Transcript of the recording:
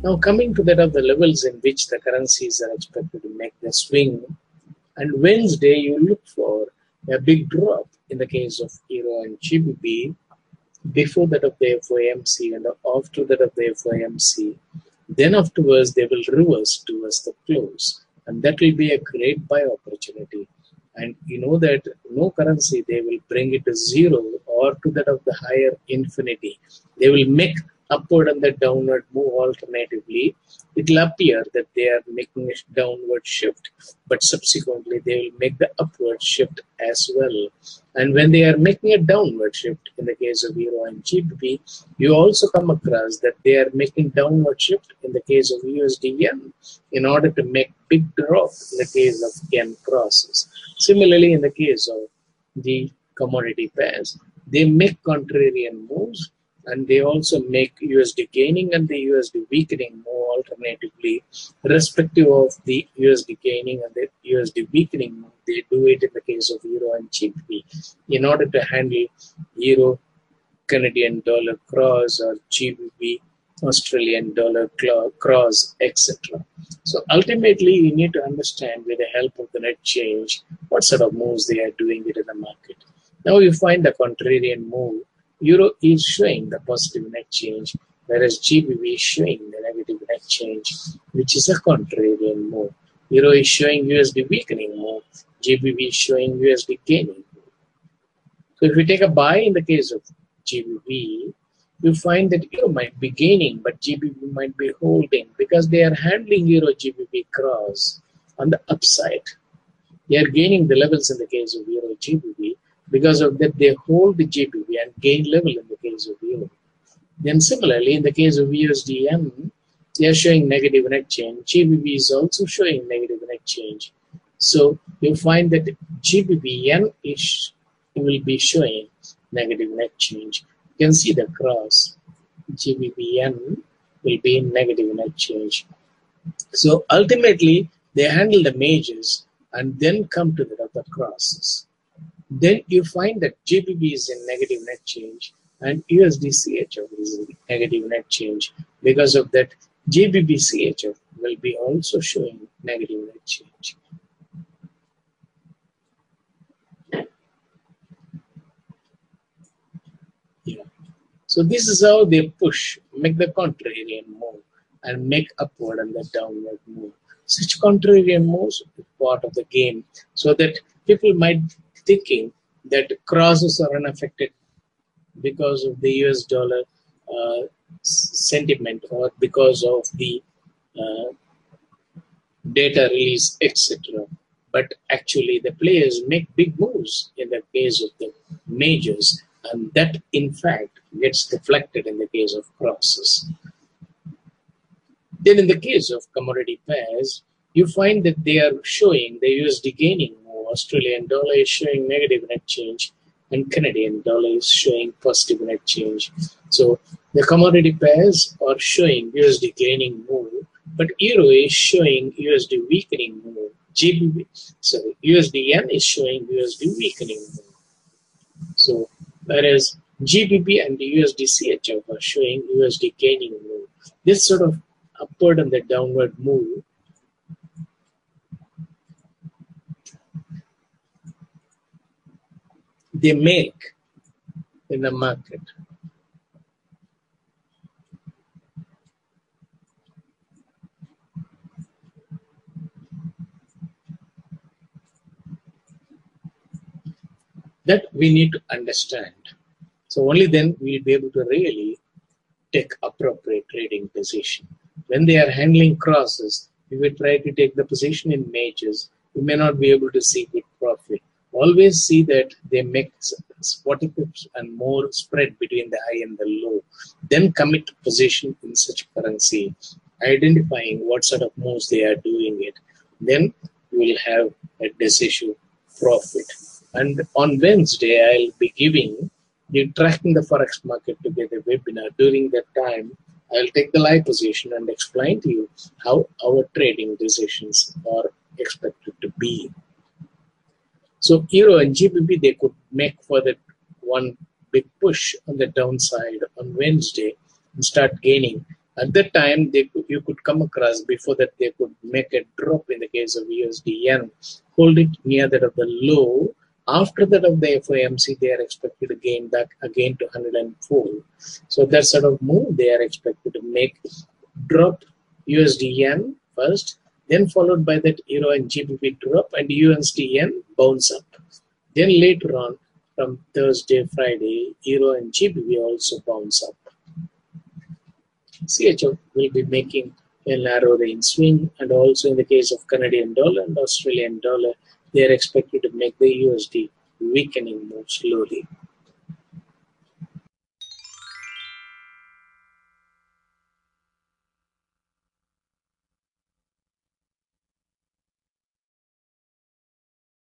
Now coming to that of the levels in which the currencies are expected to make the swing, and Wednesday you look for a big drop in the case of Euro and GBP before that of the FOMC and after that of the FOMC. Then afterwards they will reverse towards the close, and that will be a great buy opportunity. And you know that no currency they will bring it to zero or to that of the higher infinity. They will make upward and the downward move alternatively. It will appear that they are making a downward shift, but subsequently they will make the upward shift as well. And when they are making a downward shift in the case of Euro and GBP, you also come across that they are making downward shift in the case of USD yen in order to make big drop in the case of yen crosses. Similarly, in the case of the commodity pairs, they make contrarian moves, and they also make USD gaining and the USD weakening move alternatively, respective of the USD gaining and the USD weakening move. They do it in the case of Euro and GBP in order to handle Euro Canadian dollar cross or GBP Australian dollar cross, etc. So ultimately, you need to understand with the help of the net change what sort of moves they are doing it in the market. Now you find the contrarian move. Euro is showing the positive net change, whereas GBP is showing the negative net change, which is a contrarian move. Euro is showing USD weakening move, GBP is showing USD gaining move. So if we take a buy in the case of GBP, you find that Euro might be gaining, but GBP might be holding because they are handling Euro GBP cross on the upside. They are gaining the levels in the case of Euro GBP. Because of that, they hold the GBP and gain level in the case of Euro. Then similarly, in the case of USDM, they are showing negative net change. GBP is also showing negative net change. So you find that GBP yen will be showing negative net change. You can see the cross. GBP yen will be in negative net change. So ultimately, they handle the majors and then come to the other crosses. Then you find that GBP is in negative net change and USDCHF is in negative net change. Because of that, GBPCHF will be also showing negative net change. Yeah. So this is how they push, make the contrarian move and make upward and the downward move. Such contrarian moves are part of the game, so that people might thinking that crosses are unaffected because of the US dollar sentiment or because of the data release, etc. But actually the players make big moves in the case of the majors, and that in fact gets deflected in the case of crosses. Then in the case of commodity pairs, you find that they are showing the USD gaining more. Australian dollar is showing negative net change and Canadian dollar is showing positive net change. So the commodity pairs are showing USD gaining more, but Euro is showing USD weakening more. USD yen is showing USD weakening more. So whereas GBP and the USDCHF are showing USD gaining more. This sort of upward and the downward move they make in the market. That we need to understand. So only then we'll be able to really take appropriate trading position. When they are handling crosses, we will try to take the position in majors. We may not be able to see good profit. Always see that they make 40 pips and more spread between the high and the low. Then commit position in such currency, identifying what sort of moves they are doing it. Then you will have a decisive profit. And on Wednesday, I'll be giving the Tracking the Forex Market Together webinar. During that time, I'll take the live position and explain to you how our trading decisions are expected to be. So Euro and GBP, they could make further one big push on the downside on Wednesday and start gaining. At that time, you could come across, before that they could make a drop in the case of USD yen, hold it near that of the low. After that of the FOMC, they are expected to gain back again to 104. So that sort of move they are expected to make, drop USD yen first, then followed by that Euro and GBP drop, and USD yen bounce up. Then later on, from Thursday, Friday, Euro and GBP also bounce up. CHF will be making a narrow range swing, and also in the case of Canadian dollar and Australian dollar, they are expected to make the USD weakening more slowly.